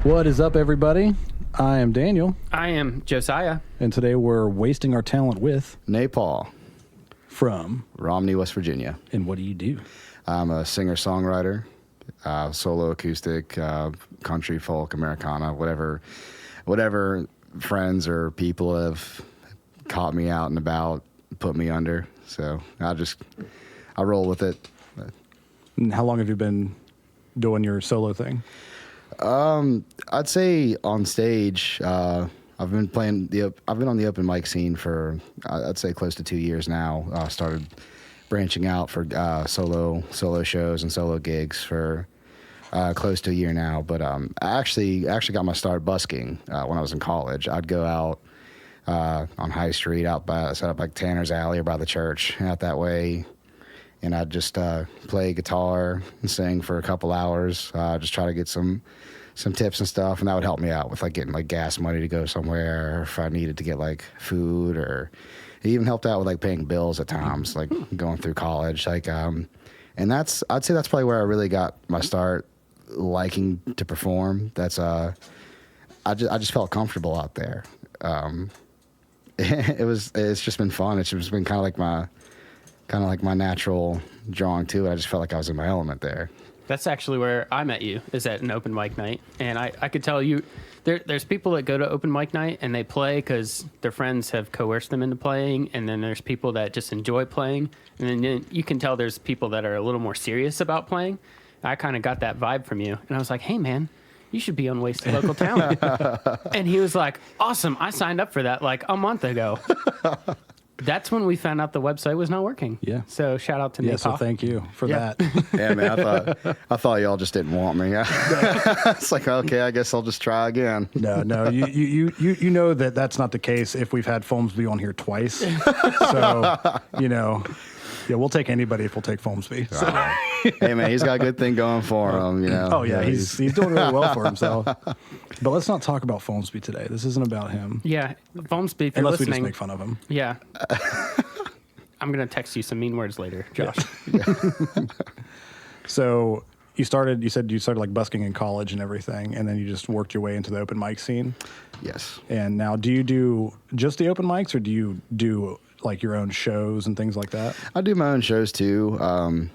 What is up, everybody? I am Daniel. I am Josiah. And today we're wasting our talent with Nae Paugh from Romney, West Virginia. And what do you do? I'm a singer-songwriter, solo acoustic, country, folk, Americana, whatever friends or people have caught me out and about, put me under. So I roll with it. And how long have you been doing your solo thing? I'd say on stage, I've been on the open mic scene for I'd say close to 2 years now. Started branching out for solo shows and solo gigs for close to a year now. But I actually got my start busking when I was in college. I'd go out on High Street, set up like Tanner's Alley or by the church, out that way. And I'd just play guitar and sing for a couple hours, just try to get some tips and stuff, and that would help me out with like getting like gas money to go somewhere, or if I needed to get like food, or it even helped out with like paying bills at times, like going through college. Like, and I'd say that's probably where I really got my start liking to perform. That's I just felt comfortable out there. It's just been fun. It's just been kind of like my natural drawing to it. I just felt like I was in my element there. That's actually where I met you, is at an open mic night. And I could tell you, there's people that go to open mic night and they play because their friends have coerced them into playing. And then there's people that just enjoy playing. And then you can tell there's people that are a little more serious about playing. I kind of got that vibe from you. And I was like, hey, man, you should be on Wasted Local Talent. And he was like, awesome. I signed up for that like a month ago. That's when we found out the website was not working. Yeah. So shout out to Nae Paugh. So thank you for that. Yeah, man. I thought y'all just didn't want me. It's like, okay, I guess I'll just try again. No. You know that's not the case. If we've had Folmsby on here twice, so yeah, we'll take anybody if we'll take Folmsby. So. Hey, man, he's got a good thing going for him. Oh yeah, he's doing really well for himself. But let's not talk about Folmsby today. This isn't about him. Yeah, Folmsby, if you're unless listening, we just make fun of him. Yeah. I'm going to text you some mean words later, Josh. Yeah. So you said you started like busking in college and everything, and then you just worked your way into the open mic scene? Yes. And now do you do just the open mics, or do you do like your own shows and things like that? I do my own shows too. I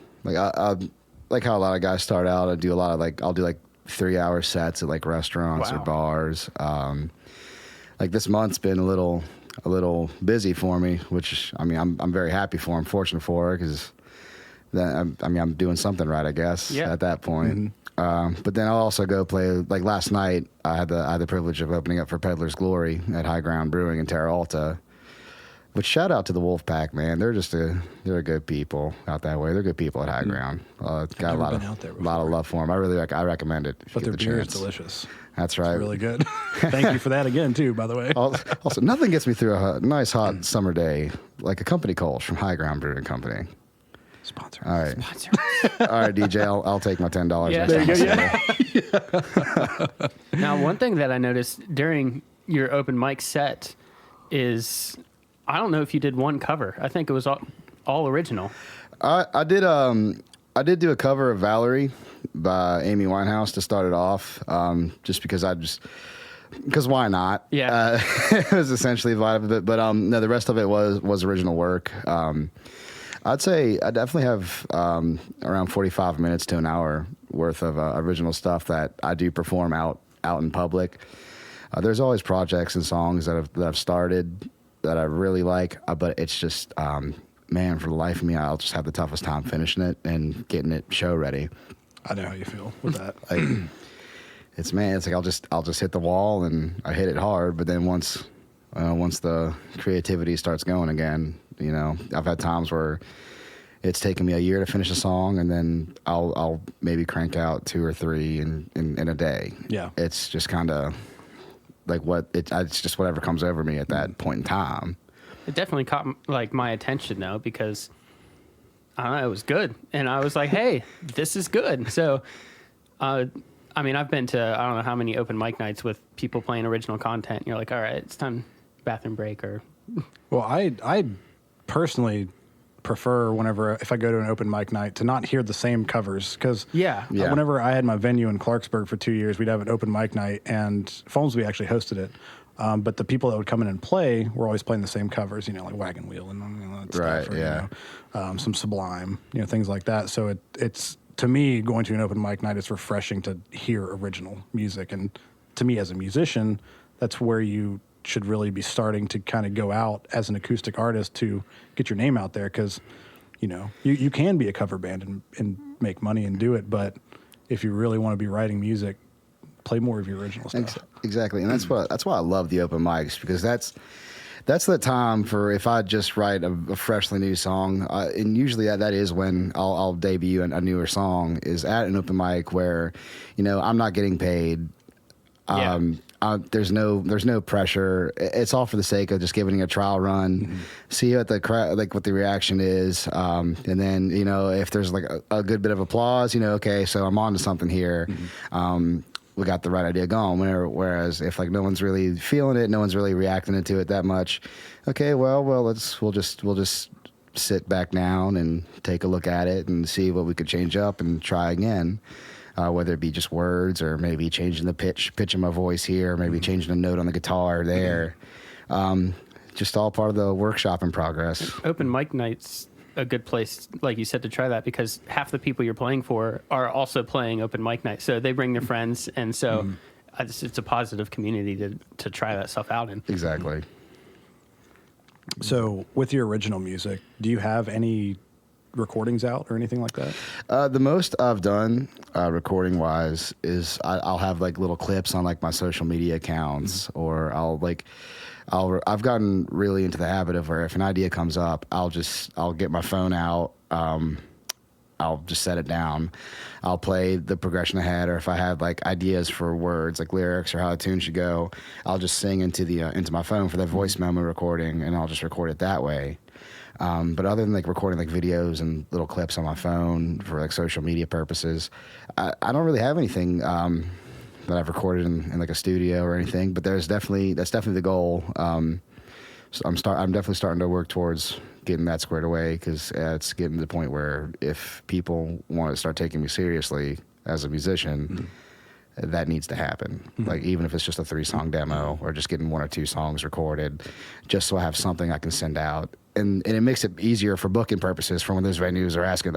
like how a lot of guys start out. I'll do like 3-hour sets at like restaurants or bars. Like this month's been a little busy for me, which I mean I'm very happy for. I'm fortunate for, because I'm doing something right, I guess. At that point. Mm-hmm. But then I'll also go play. Like last night, I had the privilege of opening up for Peddler's Glory at High Ground Brewing in Terra Alta. But shout out to the Wolfpack, man. They're good people out that way. They're good people at High Ground. Got a lot of love for them. I recommend it. But their beer is delicious. That's right. It's really good. Thank you for that again, too, by the way. Also, nothing gets me through a nice hot summer day like a company Kolsch from High Ground Brewing Company. Sponsor. All right. All right, DJ, I'll take my $10. Yeah, next there time. you go. Now, one thing that I noticed during your open mic set is, I don't know if you did one cover. I think it was all original. I did do a cover of Valerie by Amy Winehouse to start it off, just because because why not? Yeah. It was essentially the vibe of it, but no, the rest of it was original work. I'd say I definitely have around 45 minutes to an hour worth of original stuff that I do perform out in public. There's always projects and songs that I've started that I really like, but it's just, man, for the life of me, I'll just have the toughest time finishing it and getting it show ready. I know how you feel with that. It's like I'll just hit the wall and I hit it hard, but then once the creativity starts going again, I've had times where it's taken me a year to finish a song, and then I'll maybe crank out 2 or 3 in a day. Yeah, it's just kind of like it's just whatever comes over me at that point in time. It definitely caught like my attention though, because I don't know, it was good, and I was like, hey, this is good. So I mean, I've been to I don't know how many open mic nights with people playing original content, and you're like, all right, it's time bathroom break. Or well, I personally prefer whenever if I go to an open mic night to not hear the same covers because Yeah. whenever I had my venue in Clarksburg for 2 years, we'd have an open mic night and Folmsby actually hosted it. But the people that would come in and play were always playing the same covers, like Wagon Wheel and that Right, stuff, or, yeah. some Sublime, things like that. So it's to me going to an open mic night, it's refreshing to hear original music, and to me as a musician, that's where you should really be starting to kind of go out as an acoustic artist to get your name out there because, you can be a cover band and make money and do it. But if you really want to be writing music, play more of your original stuff. Exactly. And that's why I love the open mics, because that's the time for if I just write a freshly new song, and usually that is when I'll debut a newer song is at an open mic where, I'm not getting paid. There's no pressure. It's all for the sake of just giving it a trial run, see what what the reaction is, and then if there's like a good bit of applause, okay, so I'm on to something here. We got the right idea going. Whereas if no one's really feeling it, no one's really reacting to it that much, okay, well we'll just sit back down and take a look at it and see what we could change up and try again. Whether it be just words or maybe changing the pitch of my voice here, maybe changing a note on the guitar there. Just all part of the workshop in progress. Open mic night's a good place, like you said, to try that because half the people you're playing for are also playing open mic night. So they bring their friends, and so it's a positive community to try that stuff out in. Exactly. So with your original music, do you have any recordings out or anything like that? The most I've done recording wise is I'll have little clips on my social media accounts, or I've gotten really into the habit of where if an idea comes up, I'll get my phone out, I'll just set it down, I'll play the progression ahead, or if I have ideas for words lyrics or how a tune should go, I'll just sing into my phone for that voice memo recording, and I'll just record it that way. But other than recording videos and little clips on my phone for social media purposes, I don't really have anything that I've recorded in a studio or anything. But that's definitely the goal. So I'm definitely starting to work towards getting that squared away, because it's getting to the point where if people want to start taking me seriously as a musician, that needs to happen. Even if it's just a 3-song demo or just getting 1 or 2 songs recorded, just so I have something I can send out. And it makes it easier for booking purposes for when those venues are asking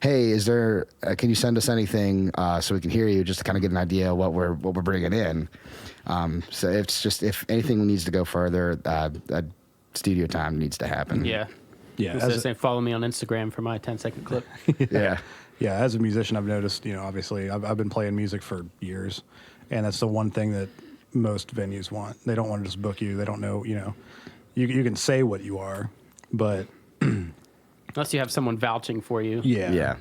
hey, is there, can you send us anything so we can hear you, just to kind of get an idea of what we're bringing in. So if anything needs to go further, studio time needs to happen. Yeah. Saying follow me on Instagram for my 10-second clip. Yeah. Yeah, as a musician, I've noticed, obviously, I've been playing music for years, and that's the one thing that most venues want. They don't want to just book you. They don't know, you can say what you are, but unless you have someone vouching for you. Yeah.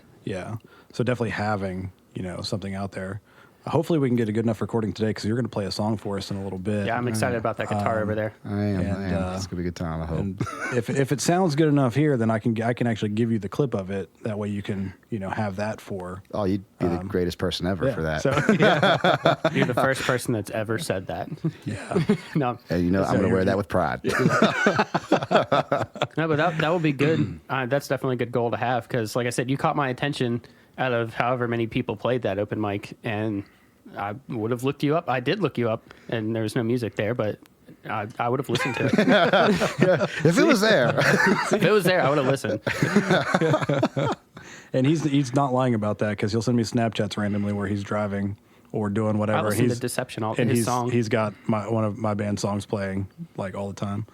So definitely having, something out there. Hopefully we can get a good enough recording today, because you're going to play a song for us in a little bit. Yeah, I'm excited about that guitar over there. I am. It's going to be a good time, I hope. And if it sounds good enough here, then I can actually give you the clip of it. That way you can, have that for. Oh, you'd be the greatest person ever for that. So, You're the first person that's ever said that. Yeah. No. And I'm going to wear that with pride. No, but that will be good. That's definitely a good goal to have, because, like I said, you caught my attention out of however many people played that open mic, and I would have looked you up. I did look you up, and there was no music there, but I would have listened to it. If it was there. If it was there, I would have listened. And he's not lying about that, because he'll send me Snapchats randomly where he's driving or doing whatever. I listen to Deception all his song. He's got one of my band songs playing all the time.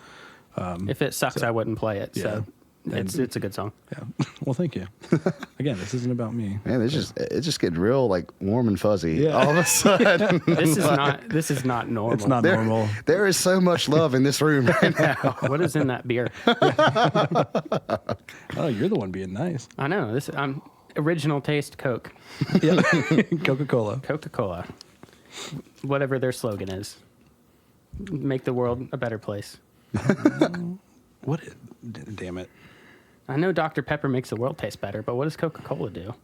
If it sucks, I wouldn't play it. So it's a good song. Yeah. Well, thank you. Again, this isn't about me. Man, it's just getting real warm and fuzzy all of a sudden. This is not normal. It's not normal. There is so much love in this room right now. What is in that beer? Oh, you're the one being nice. I know. I'm original taste Coke. Yeah. CocaCola. Coca-Cola. Whatever their slogan is. Make the world a better place. What? Damn it. I know Dr. Pepper makes the world taste better, but what does Coca-Cola do?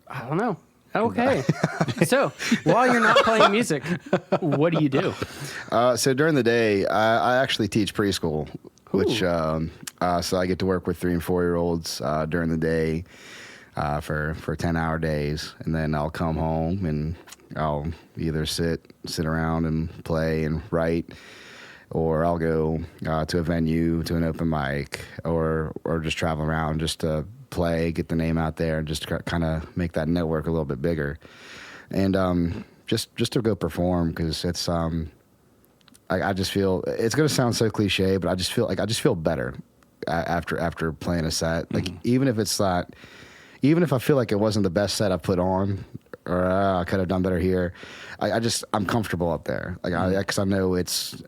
I don't know. Okay. So, while you're not playing music, what do you do? So during the day, I actually teach preschool, which I So I get to work with 3 and 4-year-olds during the day for 10-hour days, and then I'll come home and I'll either sit around and play and write, or I'll go to a venue, to an open mic, or just travel around just to play, get the name out there, and just kind of make that network a little bit bigger. And just to go perform, because it's I just feel, it's gonna sound so cliche, but I just feel better after playing a set. Like even if I feel like it wasn't the best set I put on, or I could have done better here, I'm comfortable up there. Like because I know it's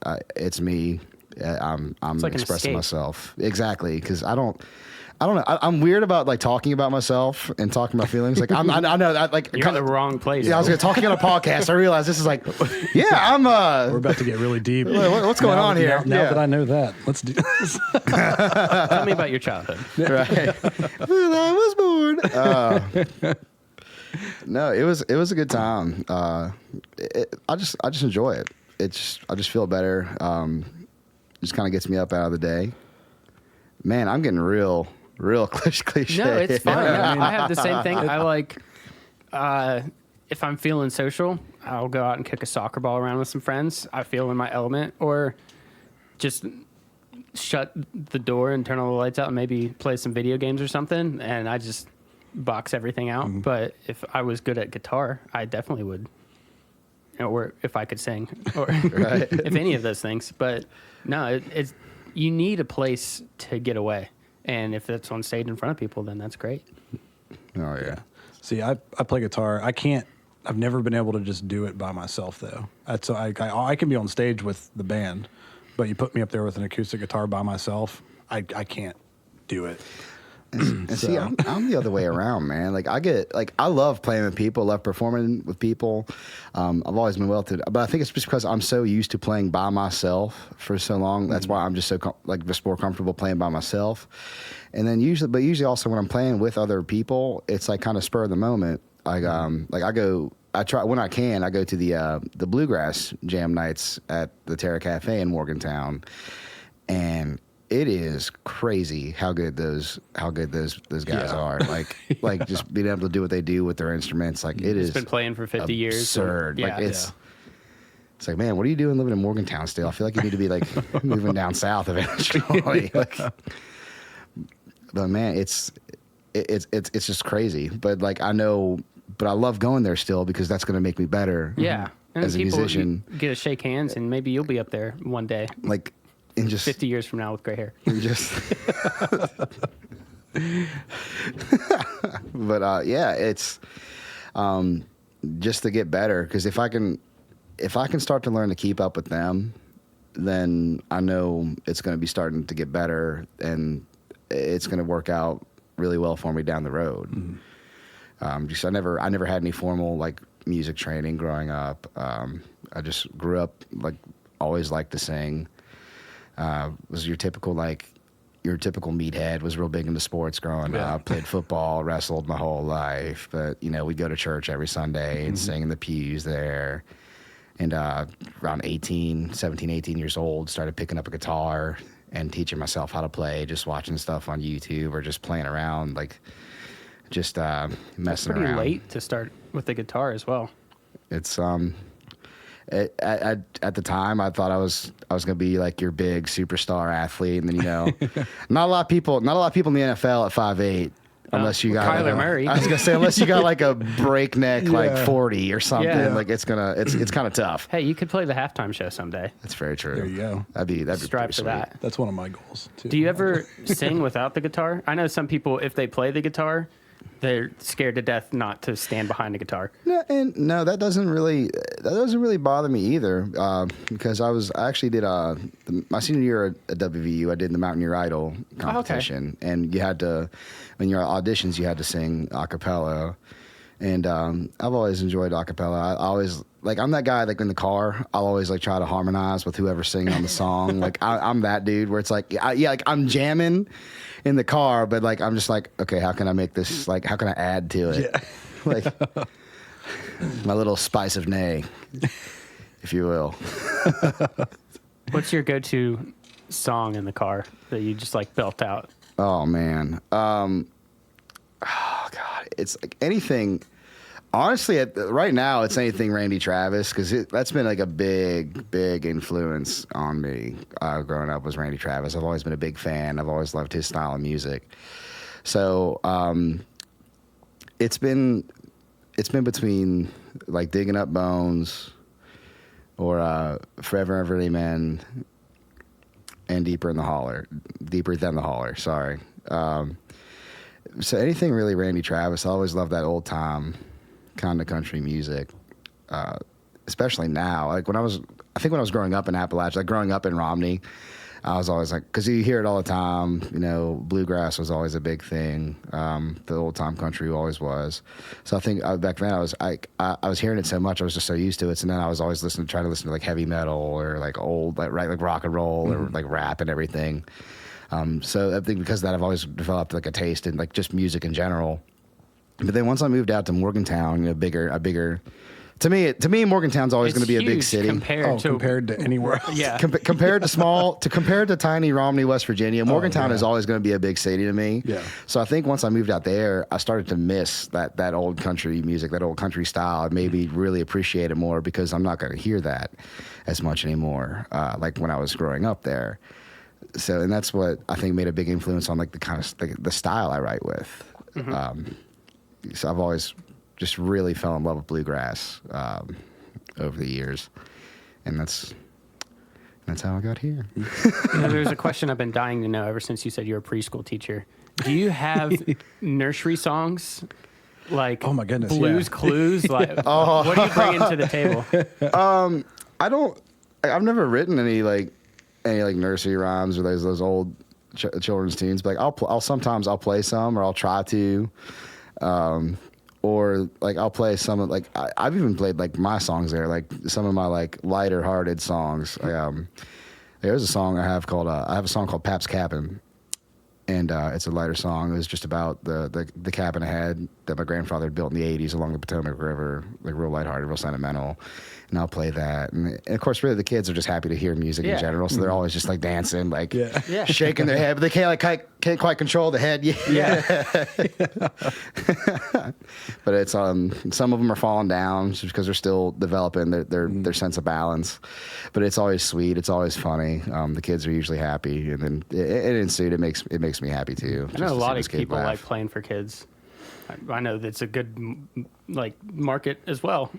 me. I'm like expressing myself exactly, because I don't know. I'm weird about like talking about myself and talking about feelings. Like I know that like you're in the wrong place. Yeah, I was talking on a podcast. I realized this is like, yeah, We're about to get really deep. What's going on here? Now that I know that, let's do this. Tell me about your childhood. Right. Well, I was born. No, it was a good time. I just enjoy it. I just feel better. Just kind of gets me up out of the day. Man, I'm getting real cliche. No, it's fine. I have the same thing. I like, if I'm feeling social, I'll go out and kick a soccer ball around with some friends. I feel in my element, or just shut the door and turn all the lights out and maybe play some video games or something. And I just box everything out. Mm-hmm. But if I was good at guitar, I definitely would. Or if I could sing, or right. If any of those things. But no, it's you need a place to get away. And if it's on stage in front of people, then that's great. Oh, yeah. See, I play guitar. I've never been able to just do it by myself, though. I can be on stage with the band, but you put me up there with an acoustic guitar by myself, I can't do it. And see, I'm the other way around, man. Like I love playing with people, love performing with people. I've always been but I think it's just because I'm so used to playing by myself for so long. That's why I'm just so just more comfortable playing by myself. And then usually also when I'm playing with other people, it's like kind of spur of the moment. I try when I can. I go to the bluegrass jam nights at the Terra Cafe in Morgantown, and it is crazy how good those guys are. Like just being able to do what they do with their instruments. Like it is been playing for 50 years. Absurd. Yeah, like it's like, man, what are you doing living in Morgantown still? I feel like you need to be like moving down south eventually. But man, it's just crazy. But like I love going there still because that's going to make me better. Yeah, and as a musician. Get to shake hands, and maybe you'll be up there one day. Like. In just 50 years from now with gray hair. But yeah, it's just to get better, because if I can start to learn to keep up with them, then I know it's going to be starting to get better, and it's going to work out really well for me down the road. Mm-hmm. I never had any formal like music training growing up. I just grew up like always liked to sing. Was your typical meathead, was real big into sports growing up, played football, wrestled my whole life, but we'd go to church every Sunday and sing in the pews there. And around 17, 18 years old, started picking up a guitar and teaching myself how to play, just watching stuff on YouTube or just playing around, like just messing around. Pretty late to start with the guitar as well. It's at the time, I thought I was gonna be like your big superstar athlete, and then not a lot of people in the NFL at 5'8", unless you got Kyler Murray. I was gonna say unless you got like a breakneck like 40 or something. Yeah. Like it's kind of tough. Hey, you could play the halftime show someday. That's very true. There you go. That'd be strive for sweet. that. That's one of my goals too. Do you ever sing without the guitar? I know some people, if they play the guitar, they're scared to death not to stand behind a guitar. No, that doesn't really bother me either. Because I actually did my senior year at WVU. I did the Mountaineer Idol competition, and you had to, when your auditions, you had to sing a cappella. And I've always enjoyed a cappella. I always I'm that guy like in the car. I'll always like try to harmonize with whoever's singing on the song. Like I'm that dude where it's like I'm jamming in the car, but like I'm just like, okay, how can I make this, like how can I add to it? Yeah. Like my little spice of Nae, if you will. What's your go-to song in the car that you just like belt out? Oh man. Oh God, it's like anything. Honestly, right now it's anything Randy Travis, because that's been like a big influence on me growing up. Was Randy Travis. I've always been a big fan. I've always loved his style of music. So it's been between like Digging Up Bones or Forever and Ever Amen and Deeper Than the Holler. Sorry. So anything really Randy Travis. I always loved that old time kind of country music, especially now. Like when I was growing up in Appalachia, like growing up in Romney, I was always like, because you hear it all the time, you know, bluegrass was always a big thing. The old time country always was. So I think back then I was hearing it so much, I was just so used to it. And then I was always trying to listen to like heavy metal or like old, like rock and roll or like rap and everything. So I think because of that, I've always developed like a taste in like just music in general. But then once I moved out to Morgantown, a bigger. To me, Morgantown's always going to be a big city. Compared to anywhere else. Yeah. Compared to tiny Romney, West Virginia, Morgantown is always going to be a big city to me. Yeah. So I think once I moved out there, I started to miss that old country music, that old country style, and maybe really appreciate it more, because I'm not going to hear that as much anymore, like when I was growing up there. So, and that's what I think made a big influence on like the kind of the style I write with. Mm-hmm. So I've always just really fell in love with bluegrass over the years, and that's how I got here. There's a question I've been dying to know ever since you said you're a preschool teacher. Do you have nursery songs? Like, oh my goodness, Blues Clues? Like, what do you bring into the table? I've never written any nursery rhymes or those old children's tunes, but like I'll sometimes play some, or I'll try to. Or like I'll play some of like I've even played like my songs there, like some of my like lighter hearted songs. There's a song I have called I have a song called Pap's Cabin, and it's a lighter song. It was just about the cabin I had that my grandfather had built in the '80s along the Potomac River, like real lighthearted, real sentimental. And I'll play that, and of course, really the kids are just happy to hear music in general, so they're always just like dancing, like shaking their head, but they can't quite control the head. But it's some of them are falling down just because they're still developing their sense of balance. But it's always sweet, it's always funny. The kids are usually happy, and then it ensued. It makes me happy too. I know a lot of people like playing for kids. I know that's a good like market as well,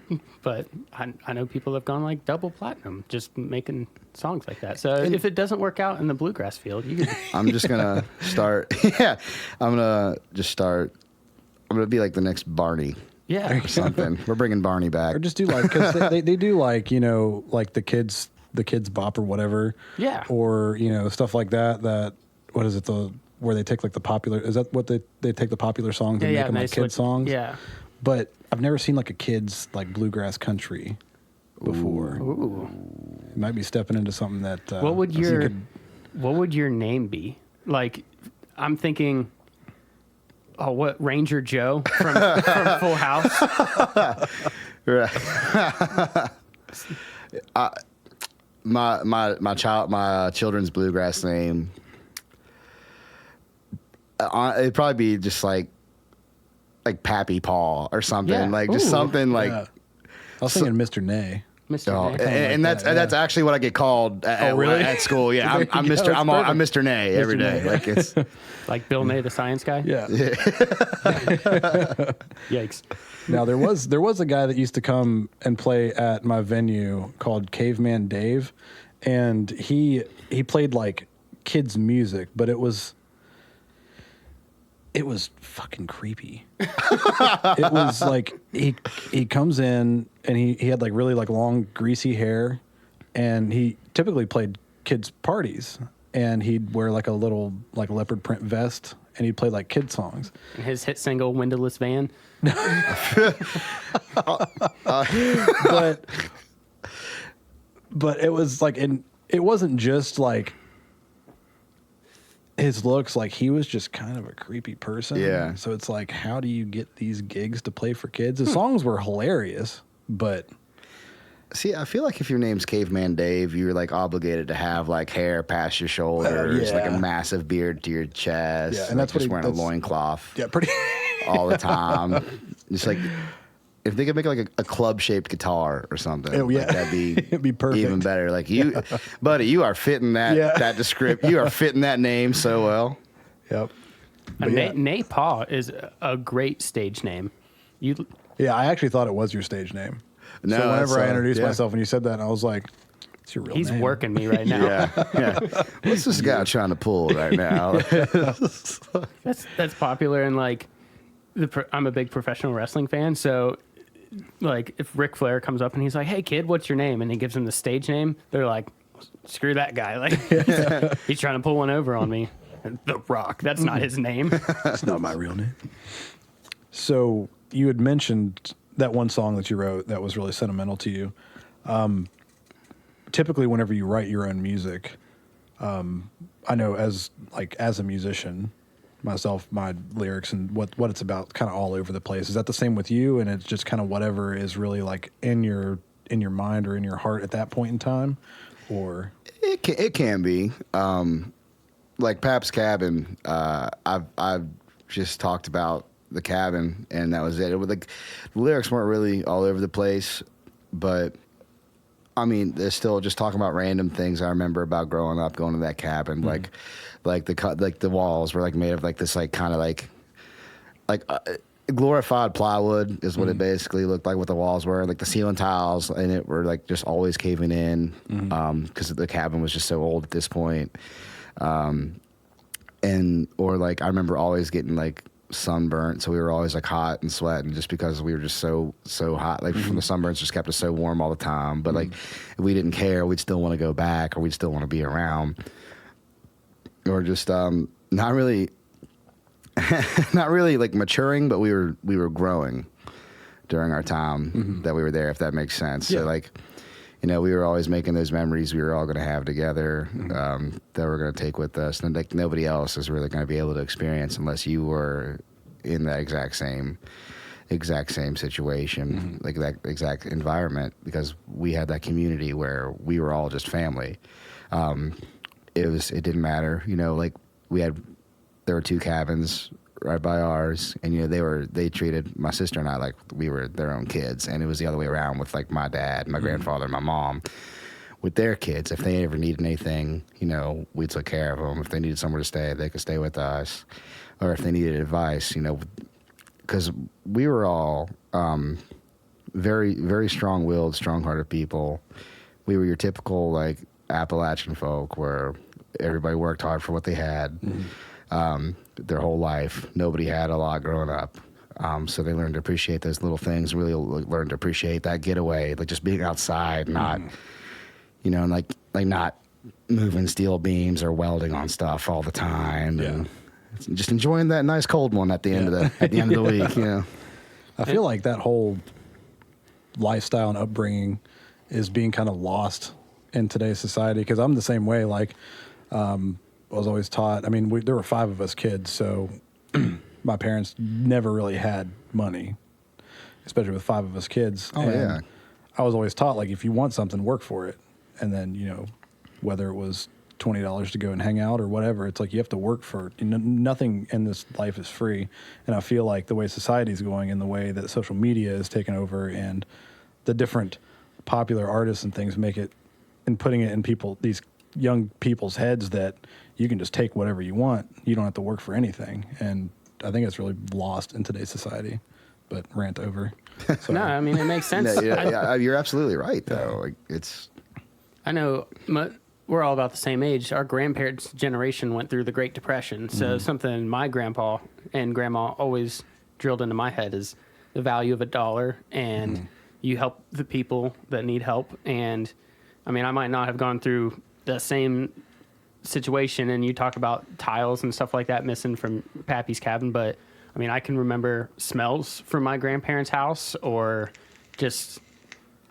but I know people have gone like double platinum just making songs like that. So if it doesn't work out in the bluegrass field, you can. I'm just gonna start. I'm gonna be like the next Barney. Yeah, or something. We're bringing Barney back, or just do like, because they do like, you know, like the kids bop or whatever. Yeah, or you know, stuff like that. What is it, where they take like the popular, is that what they take the popular songs and make them like kid songs? Yeah. But I've never seen like a kid's like bluegrass country before. Ooh. You might be stepping into something that what would your name be? Like, I'm thinking, what, Ranger Joe from Full House? Right. My children's bluegrass name, it'd probably be just like Pappy Paw or something, just something like. I was thinking Mr. Nae. Mr. Nae. And that's actually what I get called at school. Yeah, I'm Mr. Nae every day. Like it's like Bill Nye, the science guy. Yeah. Yikes. Now there was a guy that used to come and play at my venue called Caveman Dave, and he played like kids music, but it was fucking creepy. It was like he comes in and he had like really like long greasy hair, and he typically played kids parties, and he'd wear like a little like leopard print vest, and he'd play like kid songs. His hit single "Windowless Van." But it was like, and it wasn't just like his looks, like he was just kind of a creepy person. Yeah. So it's like, how do you get these gigs to play for kids? The songs were hilarious, but See, I feel like if your name's Caveman Dave, you're like obligated to have like hair past your shoulders, like a massive beard to your chest. Yeah, and that's what just wearing a loincloth. Yeah, pretty all the time. Just like if they could make like a club-shaped guitar or something, like, that'd be it'd be perfect. Even better. Like you, buddy, you are fitting that description. You are fitting that name so well. Yep. Nae Paugh is a great stage name. I actually thought it was your stage name. No, so whenever I introduced myself and you said that, I was like, it's your real name. He's working me right now. yeah. What's this guy trying to pull right now? That's popular, and like I'm a big professional wrestling fan, so like if Ric Flair comes up and he's like, "Hey kid, what's your name?" and he gives him the stage name, they're like, "Screw that guy!" Like he's trying to pull one over on me. The Rock. That's not his name. It's not my real name. So you had mentioned that one song that you wrote that was really sentimental to you. Typically, whenever you write your own music, I know as a musician, myself, my lyrics and what it's about, kind of all over the place. Is that the same with you? And it's just kind of whatever is really like in your mind or in your heart at that point in time, or it can be. Like Pap's Cabin. I've just talked about the cabin, and that was it. It was like the lyrics weren't really all over the place, but I mean, they're still just talking about random things I remember about growing up, going to that cabin. Like the walls were like made of like this like kind of like glorified plywood is what it basically looked like. What the walls were, like the ceiling tiles in it were like just always caving in because the cabin was just so old at this point. Or like I remember always getting like sunburnt, so we were always like hot and sweating just because we were just so hot, like from the sunburns just kept us so warm all the time. But like if we didn't care, we'd still want to go back, or we'd still want to be around, or just not really like maturing, but we were growing during our time that we were there, if that makes sense. So like, you know, we were always making those memories we were all going to have together, that we're going to take with us, and like nobody else is really going to be able to experience unless you were in that exact same situation, like that exact environment, because we had that community where we were all just family. It didn't matter, you know, like there were two cabins right by ours, and you know they treated my sister and I like we were their own kids, and it was the other way around with like my dad, my grandfather, and my mom with their kids. If they ever needed anything, you know, we took care of them. If they needed somewhere to stay, they could stay with us, or if they needed advice, you know, because we were all very, very strong-willed, strong-hearted people. We were your typical like Appalachian folk where everybody worked hard for what they had. Their whole life. Nobody had a lot growing up. So they learned to appreciate those little things, really learned to appreciate that getaway, like just being outside, not, you know, and like not moving steel beams or welding on stuff all the time. And just enjoying that nice cold one at the end of the week, you know. I feel like that whole lifestyle and upbringing is being kind of lost in today's society, because I'm the same way. Like, I was always taught, I mean, there were 5 of us kids, so my parents never really had money, especially with 5 of us kids. I was always taught, like, if you want something, work for it. And then, you know, whether it was $20 to go and hang out or whatever, it's like you have to work for it. You know, nothing in this life is free. And I feel like the way society's going and the way that social media is taking over and the different popular artists and things make it, and putting it in these young people's heads that you can just take whatever you want. You don't have to work for anything. And I think it's really lost in today's society. But rant over. No, I mean, it makes sense. You're absolutely right, though. Like, it's... I know we're all about the same age. Our grandparents' generation went through the Great Depression. So something my grandpa and grandma always drilled into my head is the value of $1, and you help the people that need help. And, I mean, I might not have gone through the same situation, and you talk about tiles and stuff like that missing from Pappy's cabin, but I mean, I can remember smells from my grandparents' house, or just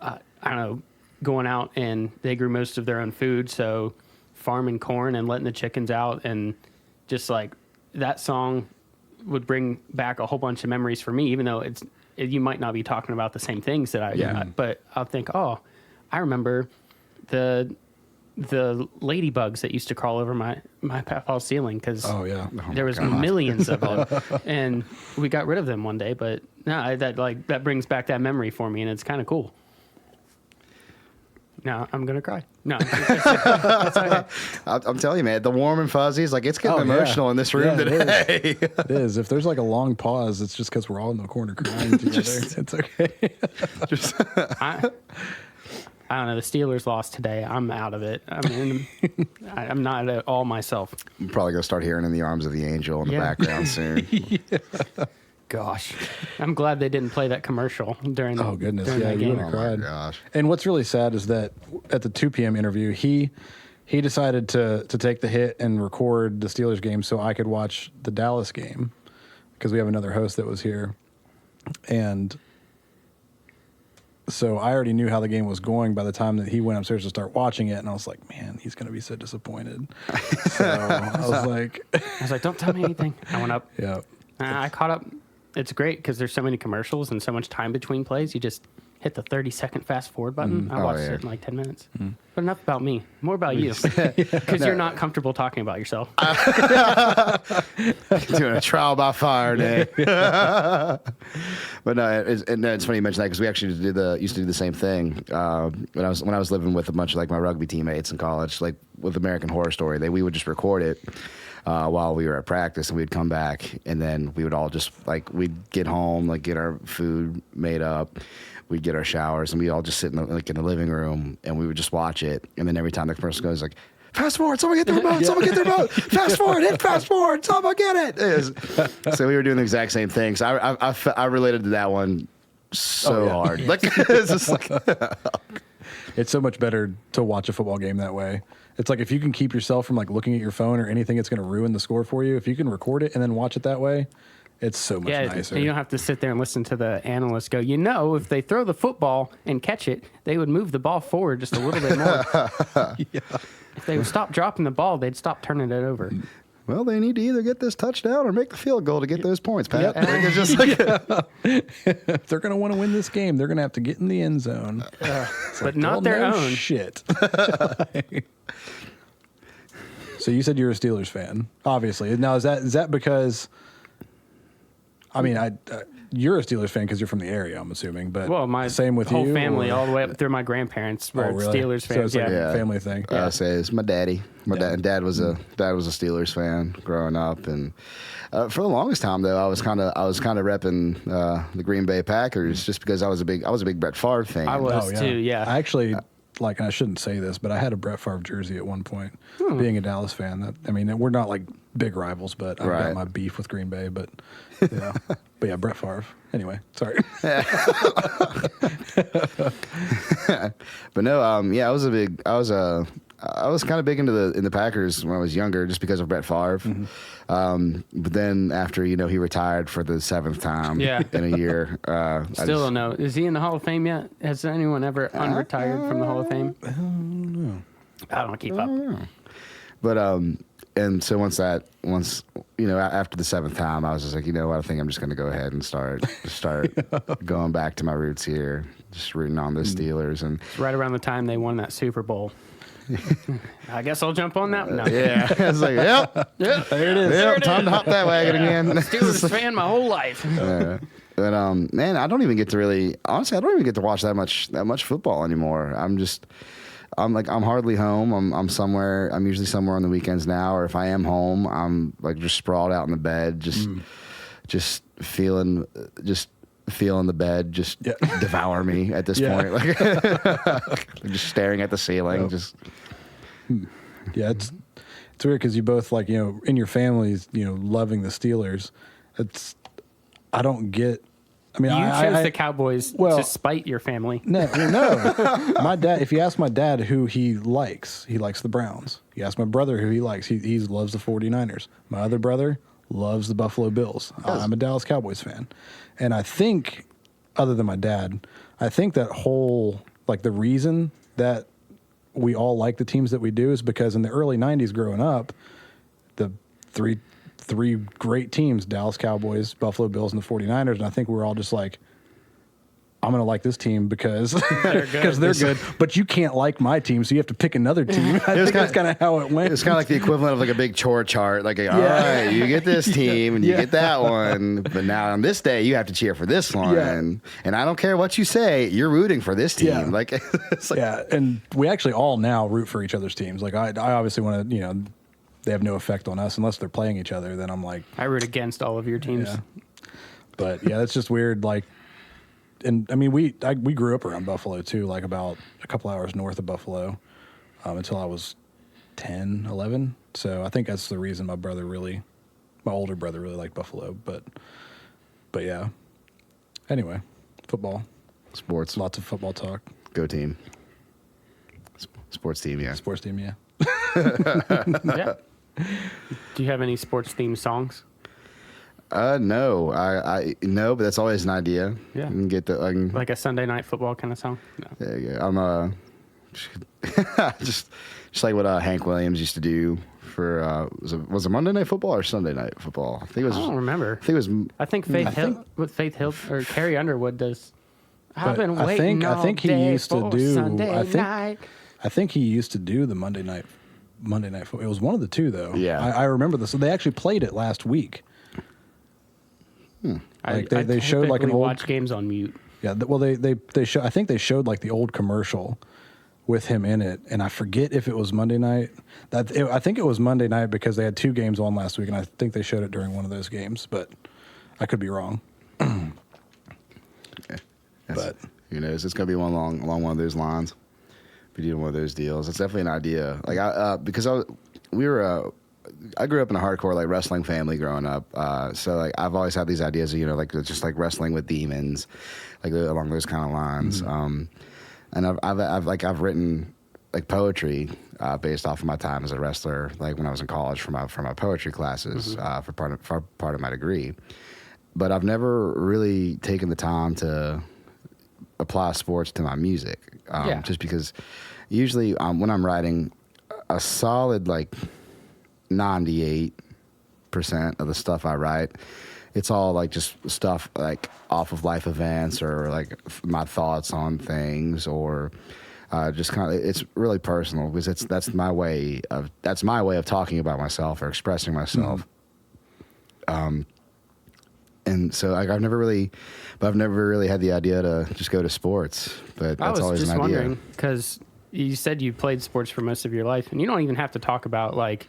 I don't know, going out, and they grew most of their own food, so farming corn and letting the chickens out, and just like that song would bring back a whole bunch of memories for me, even though you might not be talking about the same things that but I'll think, oh, I remember the ladybugs that used to crawl over my papa's ceiling because Oh yeah. there was millions of them, and we got rid of them one day. But no, that brings back that memory for me, and it's kind of cool. No, I'm gonna cry. No, it's okay. I'm telling you, man, the warm and fuzzies, like it's getting emotional in this room today. It is. If there's like a long pause, it's just because we're all in the corner crying together. It's okay. I don't know. The Steelers lost today. I'm out of it. I mean, I'm not at all myself. I'm probably going to start hearing In the Arms of the Angel in the background soon. Gosh. I'm glad they didn't play that commercial during Oh, goodness. during Yeah, that you game. would have cried. my gosh. And what's really sad is that at the 2 p.m. interview, he decided to take the hit and record the Steelers game so I could watch the Dallas game because we have another host that was here. And so I already knew how the game was going by the time that he went upstairs to start watching it, and I was like, man, he's going to be so disappointed. So I was like, don't tell me anything. I went up. yeah. I caught up. It's great because there's so many commercials and so much time between plays. You just hit the 30-second fast forward button. I watched it in like 10 minutes. But enough about me. More about you. Because you're not comfortable talking about yourself. Doing a trial by fire day. But no, it's funny you mention that because we actually used to do the same thing when I was living with a bunch of like my rugby teammates in college, like with American Horror Story. We would just record it while we were at practice, and we'd come back, and then we would all just like we'd get home, like get our food made up. We'd get our showers, and we'd all just sit in the living room, and we would just watch it. And then every time the commercial goes, like, fast forward, someone get the remote, someone get the remote, fast forward, hit fast forward, someone get it. So we were doing the exact same thing. So I related to that one so hard. Like, it's just like It's so much better to watch a football game that way. It's like if you can keep yourself from like looking at your phone or anything that's going to ruin the score for you, if you can record it and then watch it that way, it's so much nicer. You don't have to sit there and listen to the analyst go, if they throw the football and catch it, they would move the ball forward just a little bit more. If they would stop dropping the ball, they'd stop turning it over. Well, they need to either get this touchdown or make the field goal to get those points, Pat. Like, it's just like if they're going to want to win this game, they're going to have to get in the end zone. But not their own. Shit. So you said you're a Steelers fan, obviously. Now, is that because... I mean, you're a Steelers fan because you're from the area, I'm assuming. But my same with whole you, family, all the way up through my grandparents, were really? Steelers So fans. it's like a family thing. I say it's my daddy. My dad was a Steelers fan growing up, and for the longest time though, I was kind of repping the Green Bay Packers just because I was a big Brett Favre fan. I was too. Yeah, I actually and I shouldn't say this, but I had a Brett Favre jersey at one point. Being a Dallas fan, we're not like big rivals, but I've got my beef with Green Bay. But yeah, Brett Favre. Anyway, sorry. But no, I was kind of big into the Packers when I was younger, just because of Brett Favre. But then after he retired for the 7th time in a year, still don't know. Is he in the Hall of Fame yet? Has anyone ever unretired from the Hall of Fame? I don't know. I don't keep up. But and so once after the 7th time, I was just like, what, I think I'm just going to go ahead and start going back to my roots here, just rooting on the Steelers. And it's right around the time they won that Super Bowl. I guess I'll jump on that. No. Yeah, it's like, yep, there it is. Yep, time to hop that wagon again. Steelers fan my whole life. But man, I don't even get to watch that much football anymore. I'm hardly home. I'm somewhere. I'm usually somewhere on the weekends now, or if I am home, I'm like just sprawled out in the bed, just feeling the bed just devour me at this point, like just staring at the ceiling. It's weird because you both in your families loving the Steelers. I don't get. I mean, you chose the Cowboys to spite your family. No. My dad. If you ask my dad who he likes the Browns. You ask my brother who he likes. He loves the 49ers. My other brother loves the Buffalo Bills. I'm a Dallas Cowboys fan. And I think, other than my dad, I think that whole, the reason that we all like the teams that we do is because in the early 90s growing up, the three great teams, Dallas Cowboys, Buffalo Bills, and the 49ers, and I think we were all just like, I'm going to like this team because They're good. they're good, but you can't like my team, so you have to pick another team. I think that's kind of how it went. It's kind of like the equivalent of like a big chore chart. Like, all right, you get this team and you get that one, but now on this day you have to cheer for this one. Yeah. And I don't care what you say, you're rooting for this team. Yeah. Like, it's like, Yeah, and we actually all now root for each other's teams. Like I obviously want to, they have no effect on us unless they're playing each other. Then I'm like, I root against all of your teams. yeah. But yeah, that's just weird. Like, and I mean, we grew up around Buffalo too, like about a couple hours north of Buffalo, until I was 10, 11. So I think that's the reason my older brother really liked Buffalo. But yeah. Anyway, football, sports. lots of football talk. Go team. Sports team, yeah. Sports team, yeah. Yeah. Do you have any sports themed songs? No, I no, but that's always an idea. Yeah. I can get the Like a Sunday night football kind of song? No. there you go. I'm just like what Hank Williams used to do for was it Monday Night Football or Sunday Night Football? I think it was. I don't remember. I think it was. I think Faith Hill or Carrie Underwood does. I've been I waiting think, all I think he day used to for do. Sunday I think he used to do the Monday night football. It was one of the two though. Yeah. I remember this. So they actually played it last week. Like they showed like an old watch games on mute. Yeah, well, they show. I think they showed like the old commercial with him in it, and I forget if it was Monday night. I think it was Monday night because they had two games on last week, and I think they showed it during one of those games, but I could be wrong. But who knows? It's gonna be along one of those lines. Be doing one of those deals. It's definitely an idea. Like because I grew up in a hardcore like wrestling family growing up, so like I've always had these ideas of like just like wrestling with demons, like along those kind of lines. And I've written like poetry based off of my time as a wrestler, like when I was in college for my poetry classes for part of my degree. But I've never really taken the time to apply sports to my music, just because usually when I'm writing a solid like 98% of the stuff I write, it's all like just stuff like off of life events or like my thoughts on things or just kind of, it's really personal because that's my way of talking about myself or expressing myself. And so I've never really had the idea to just go to sports, but that's always an idea. I was just wondering because you said you played sports for most of your life, and you don't even have to talk about like,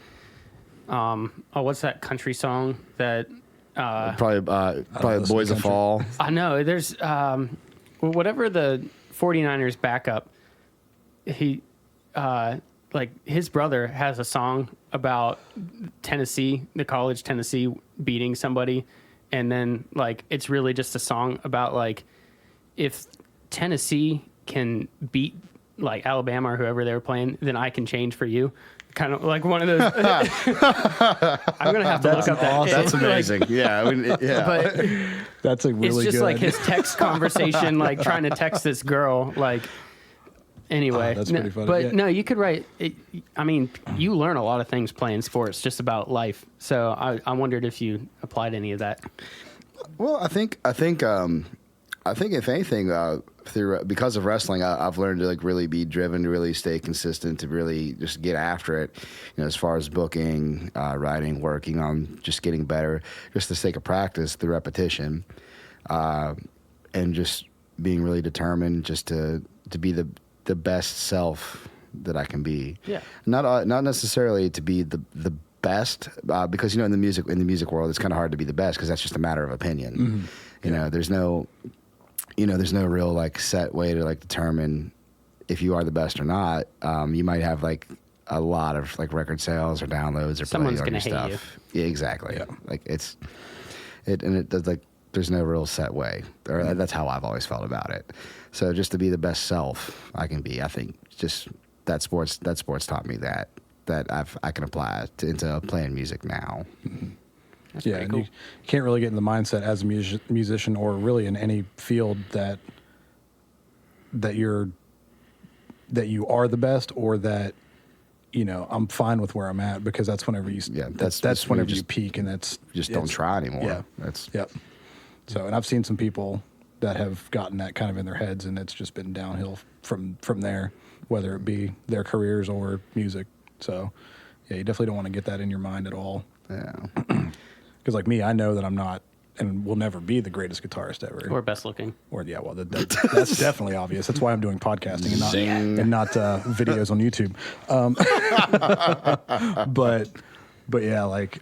what's that country song that? Probably Boys of Fall. I know there's whatever the 49ers backup. He like his brother has a song about Tennessee, the college Tennessee beating somebody. And then, like, it's really just a song about, like, if Tennessee can beat, like, Alabama or whoever they were playing, then I can change for you. Kind of like one of those. I'm going to have to look up that. Awesome. That's amazing. Like, yeah. But that's a really it's just good. like his text conversation, like, trying to text this girl, like, anyway. That's pretty funny. But yeah. no, you could write. I mean, you learn a lot of things playing sports, just about life. So I wondered if you applied any of that. Well, I think if anything, because of wrestling, I've learned to like really be driven, to really stay consistent, to really just get after it. You know, as far as booking, writing, working on just getting better, just the sake of practice, the repetition, and just being really determined, just to be the best self that I can be. Yeah. Not necessarily to be the best, because in the music world, it's kind of hard to be the best because that's just a matter of opinion. Mm-hmm. You know, there's no real like set way to like determine if you are the best or not. You might have like a lot of like record sales or downloads or Someone's play on your gonna hate stuff. Yeah, exactly. Yeah. Like it does like. There's no real set way, or that's how I've always felt about it. So just to be the best self I can be, I think just that sports taught me that I can apply into playing music now. That's Yeah, pretty and cool. you can't really get in the mindset as a musician or really in any field that you are the best or that I'm fine with where I'm at, because that's whenever you that's whenever you peak, and that's Just don't try anymore. Yeah, That's yep. So, and I've seen some people that have gotten that kind of in their heads, and it's just been downhill from there, whether it be their careers or music. So, yeah, you definitely don't want to get that in your mind at all. Yeah. Because like me, I know that I'm not and will never be the greatest guitarist ever. Or best looking. Or yeah, well, that's definitely obvious. That's why I'm doing podcasting and not videos on YouTube. But yeah, like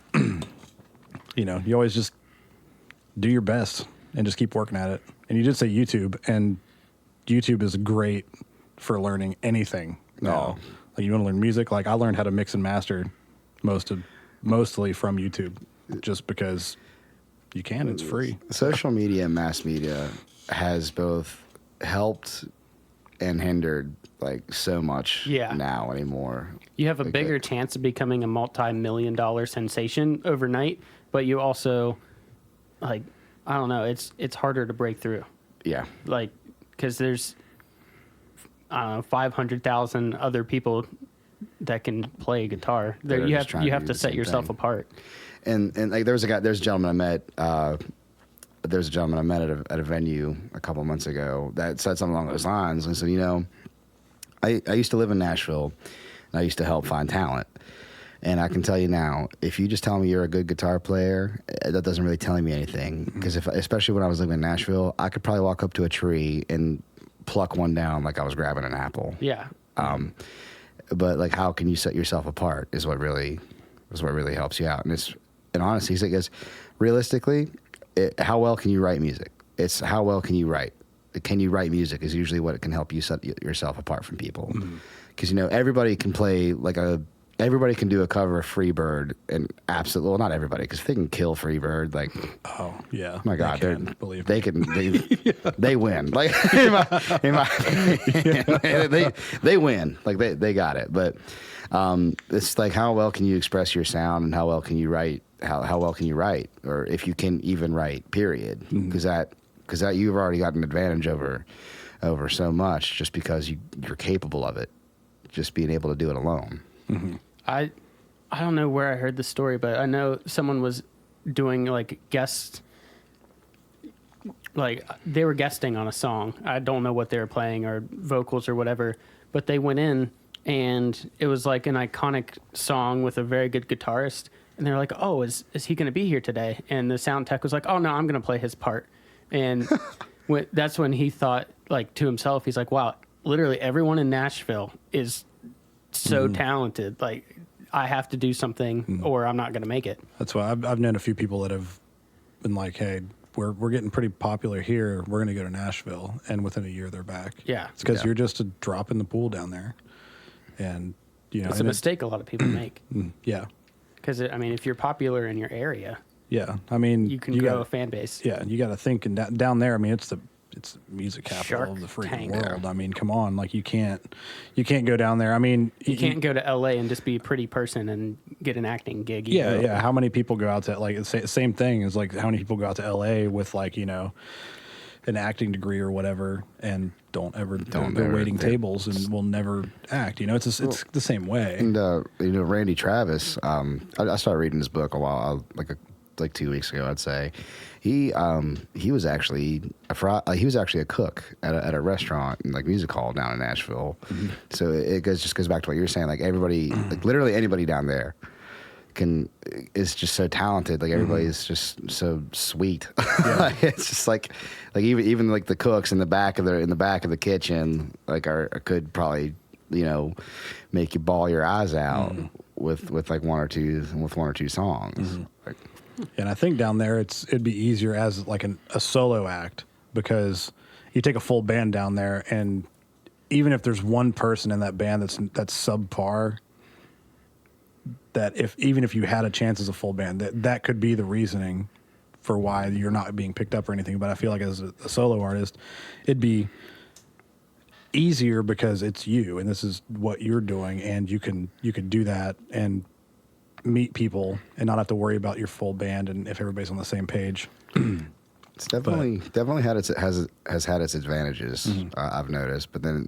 you always just do your best and just keep working at it. And you did say YouTube, and YouTube is great for learning anything. Now. Like you want to learn music, like I learned how to mix and master mostly from YouTube, just because you can. It's free. Social media and mass media has both helped and hindered like so much now anymore. You have a bigger chance of becoming a multi-million-dollar sensation overnight, but you also, like, I don't know, it's harder to break through. Yeah. Like, because there's, I don't know, 500,000 other people that can play guitar. There, you have to set yourself apart. And like there's a gentleman I met. There's a gentleman I met at a venue a couple months ago that said something along those lines. And said, I used to live in Nashville, and I used to help find talent. And I can tell you now, if you just tell me you're a good guitar player, that doesn't really tell me anything. Because especially when I was living in Nashville, I could probably walk up to a tree and pluck one down like I was grabbing an apple. Yeah. But like, how can you set yourself apart is what really helps you out. And honestly, he says, realistically, how well can you write music? It's how well can you write? Can you write music is usually what can help you set yourself apart from people. Because everybody can play everybody can do a cover of Freebird, and absolutely, well, not everybody, because if they can kill Freebird, like, oh yeah, my God, they win. Like they win. Like they got it. But it's like, how well can you express your sound, and how well can you write? How well can you write, or if you can even write, period? Because that you've already got an advantage over so much, just because you're capable of it, just being able to do it alone. I don't know where I heard the story, but I know someone was doing like they were guesting on a song. I don't know what they were playing or vocals or whatever, but they went in and it was like an iconic song with a very good guitarist. And they're like, oh, is he going to be here today? And the sound tech was like, oh no, I'm going to play his part. And that's when he thought, like, to himself, he's like, wow, literally everyone in Nashville is so talented. Like, I have to do something or I'm not going to make it. That's why I've known a few people that have been like, hey, we're getting pretty popular here. We're going to go to Nashville. And within a year, they're back. Yeah. It's because you're just a drop in the pool down there. And, it's a mistake a lot of people make. Yeah. Because, if you're popular in your area. Yeah. You can grow a fan base. Yeah. You got to think. And down there, it's the music capital of the freaking world. Come on, like you can't go down there. You can't go to LA and just be a pretty person and get an acting gig. Yeah. How many people go out to same thing as like how many people go out to LA with an acting degree or whatever and don't ever waiting tables and will never act. It's the same way. And Randy Travis, I started reading his book a while like 2 weeks ago, I'd say. He was actually a cook at a restaurant and like music hall down in Nashville. So it goes back to what you were saying. Like everybody, like literally anybody down there is just so talented. Like everybody's just so sweet. Yeah. It's just like even like the cooks in the back of the kitchen like could probably make you bawl your eyes out with one or two songs. Like, and I think down there it'd be easier as like a solo act, because you take a full band down there, and even if there's one person in that band that's subpar, that even if you had a chance as a full band, that could be the reasoning for why you're not being picked up or anything. But I feel like as a solo artist, it'd be easier because it's you and this is what you're doing, and you can do that and meet people and not have to worry about your full band and if everybody's on the same page. It's definitely has had its advantages. I've noticed, but then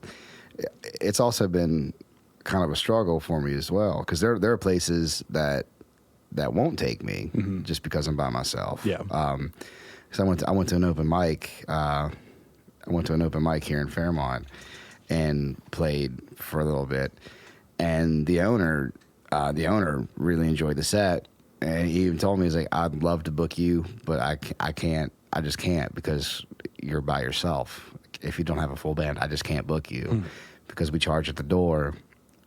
it's also been kind of a struggle for me as well, because there are places that won't take me just because I'm by myself. Yeah. Because I went to an open mic I went to an open mic here in Fairmont and played for a little bit, and the owner really enjoyed the set, and he even told me, he's like, I'd love to book you, but I just can't because you're by yourself. If you don't have a full band, I just can't book you because we charge at the door,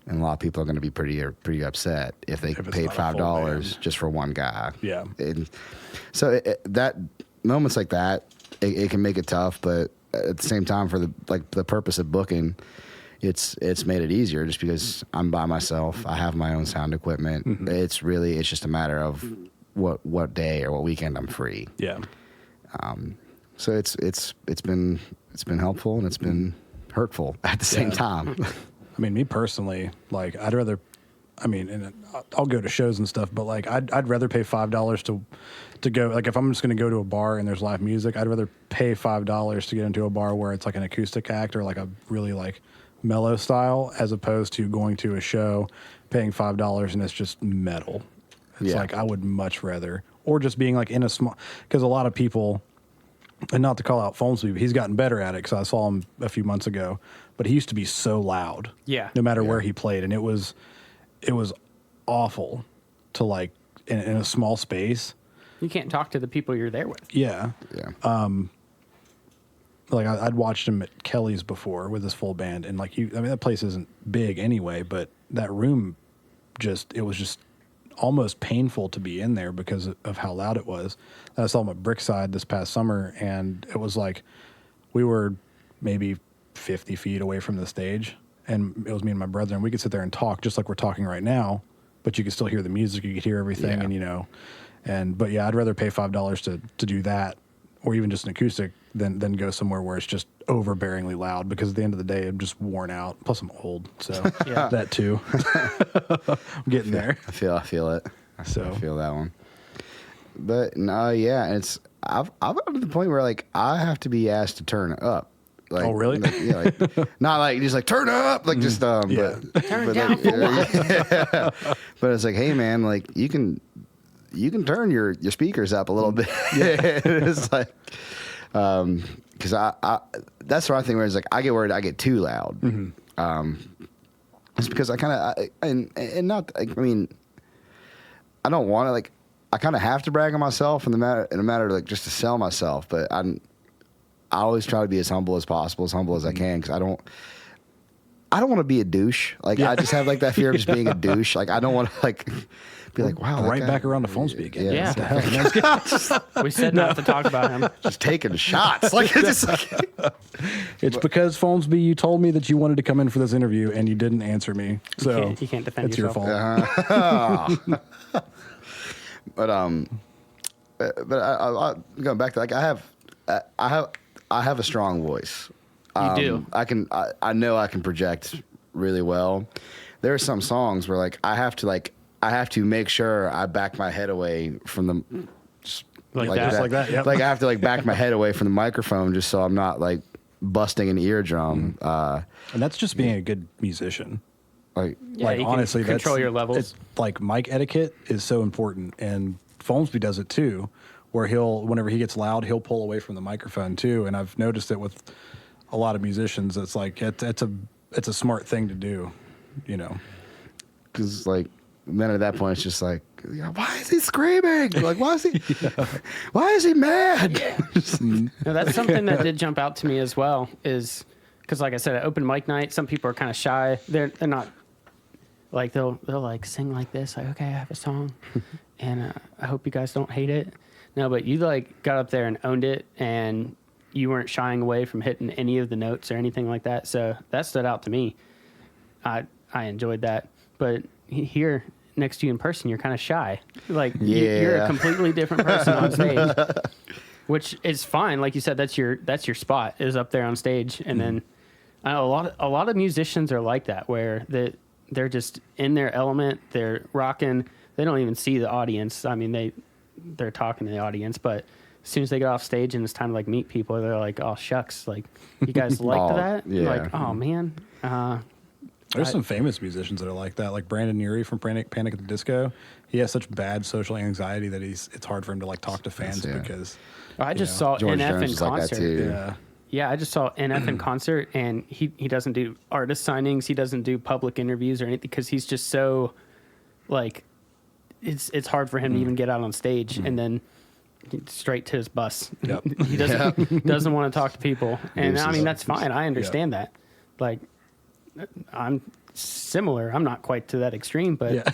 and a lot of people are going to be pretty upset if they paid $5 just for one guy. Yeah. And so that moments like that, it can make it tough, but at the same time, for the purpose of booking, it's made it easier just because I'm by myself. I have my own sound equipment. Mm-hmm. It's just a matter of what day or what weekend I'm free. Yeah. So it's been helpful and it's been hurtful at the same time. I mean, me personally, like I'd rather, and I'll go to shows and stuff, but like I'd rather pay $5 to go. Like if I'm just going to go to a bar and there's live music, I'd rather pay $5 to get into a bar where it's like an acoustic act or like a really like mellow style, as opposed to going to a show, paying $5 and it's just metal. It's like I would much rather, or just being like in a small, because a lot of people. And not to call out Folmsby, but he's gotten better at it because I saw him a few months ago. But he used to be so loud, no matter where he played, and it was awful to like in a small space. You can't talk to the people you're there with. Yeah. Like I'd watched him at Kelly's before with his full band, and like that place isn't big anyway, but that room it was just almost painful to be in there because of how loud it was. And I saw him at Brickside this past summer, and it was like we were maybe 50 feet away from the stage, and it was me and my brother, and we could sit there and talk just like we're talking right now, but you could still hear the music, you could hear everything, and but yeah, I'd rather pay $5 to do that, or even just an acoustic, than go somewhere where it's just overbearingly loud, because at the end of the day, I'm just worn out. Plus, I'm old, so that too. I'm getting there. I feel it. I feel that one. But no, it's I've gotten to the point where like I have to be asked to turn up. Like, oh really? Like, not like just like turn up, like just turn down. But it's like, hey man, like you can turn your speakers up a little bit. It's like. Because I that's the right thing where it's like I get worried I get too loud. Mm-hmm. It's because I kind of and not I don't want to, like, I kind of have to brag on myself in a matter of like just to sell myself, but I always try to be as humble as possible, as humble as I can, because I don't want to be a douche. Like I just have like that fear of just being a douche. Like I don't want to like be like, wow, right back around to Folmsby again. Yeah. What the hell? We said not to talk about him. Just taking shots. Like it's just like, it's because Folmsby, you told me that you wanted to come in for this interview and you didn't answer me. So you can't defend it's yourself. Your fault. But I going back to, like, I have a strong voice. You do. I know I can project really well. There are some songs where like I have to make sure I back my head away from the like that. Yep. Like I have to like back my head away from the microphone just so I'm not like busting an eardrum. And that's just being a good musician. Like you honestly, can control your levels. It's like mic etiquette is so important, and Folmsby does it too, where whenever he gets loud, he'll pull away from the microphone too. And I've noticed it with a lot of musicians. It's like it's a smart thing to do, because like then at that point it's just like, why is he screaming? Like why is he mad? No, that's something that did jump out to me as well, is because like I said, at open mic night, some people are kind of shy. They're not like they'll like sing like this, like, okay, I have a song, and I hope you guys don't hate it. No, but you like got up there and owned it, and you weren't shying away from hitting any of the notes or anything like that. So that stood out to me. I enjoyed that. But here next to you in person, you're kind of shy. Like you're a completely different person on stage, which is fine. Like you said, that's your spot, is up there on stage. And then a lot of musicians are like that, where they're just in their element. They're rocking. They don't even see the audience. I mean, they're talking to the audience, but as soon as they get off stage and it's time to like meet people, they're like, "Oh shucks, like you guys liked that?" Yeah. Like, "Oh man." There's some famous musicians that are like that, like Brandon Urie from Panic at the Disco. He has such bad social anxiety that it's hard for him to like talk to fans because I just saw George NF Jones in is like that concert. too. yeah, Yeah, I just saw NF in concert, and he doesn't do artist signings. He doesn't do public interviews or anything because he's just so, like, it's hard for him to even get out on stage and then straight to his bus. Yep. He doesn't want to talk to people, and I mean that's fine. I understand that. Like, I'm similar. I'm not quite to that extreme, but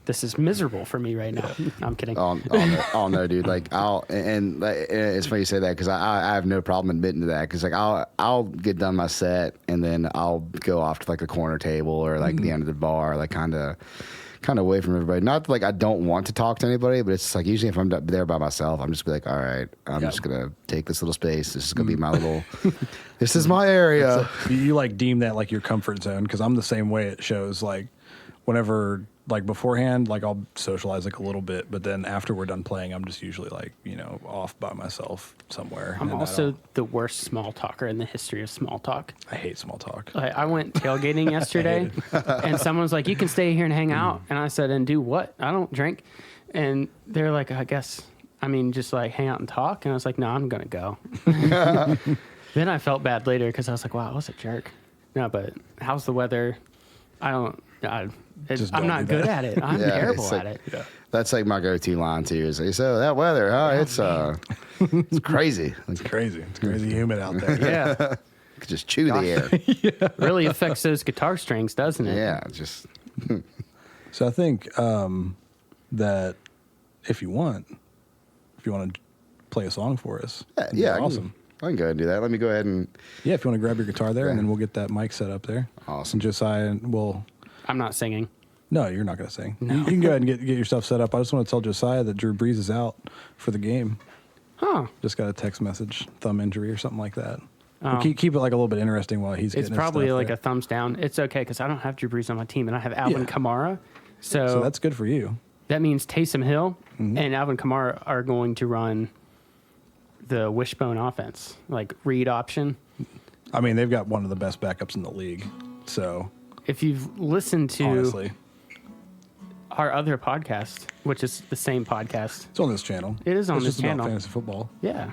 this is miserable for me right now. I'm kidding. Oh no, dude. Like it's funny you say that because I have no problem admitting to that because like I'll get done my set and then I'll go off to like the corner table or like the end of the bar, like kind of away from everybody. Not like I don't want to talk to anybody, but it's like usually if I'm there by myself, I'm just be like, all right, I'm just gonna take this little space. This is gonna be my little. This is my area. You like deem that like your comfort zone because I'm the same way at shows. Like whenever. Like beforehand, like I'll socialize like a little bit, but then after we're done playing, I'm just usually like, off by myself somewhere. I'm also the worst small talker in the history of small talk. I hate small talk. I went tailgating yesterday, and someone was like, "You can stay here and hang out," and I said, "And do what? I don't drink." And they're like, just like hang out and talk. And I was like, "No, I'm gonna go." Then I felt bad later because I was like, "Wow, I was a jerk." No, but how's the weather? I'm not good at it. I'm terrible at it. Yeah. That's like my go-to line too. Is like, so that weather, it's crazy. It's crazy. It's crazy humid out there. Yeah, you could just chew the air. Really affects those guitar strings, doesn't it? Yeah, just. So I think that if you want to play a song for us, yeah, awesome. I can go ahead and do that. Let me go ahead and. Yeah, if you want to grab your guitar there, and then we'll get that mic set up there. Awesome. And Josiah will. I'm not singing. No, you're not going to sing. No. You can go ahead and get yourself set up. I just want to tell Josiah that Drew Brees is out for the game. Huh. Just got a text message, thumb injury or something like that. Oh. Keep it like a little bit interesting while he's getting It's probably like there. a thumbs down. It's okay because I don't have Drew Brees on my team, and I have Alvin Kamara. So that's good for you. That means Taysom Hill and Alvin Kamara are going to run the wishbone offense, like read option. I mean, they've got one of the best backups in the league. So if you've listened to honestly, our other podcast, which is the same podcast, it's on this channel. It is on it's this just channel. About fantasy football. Yeah.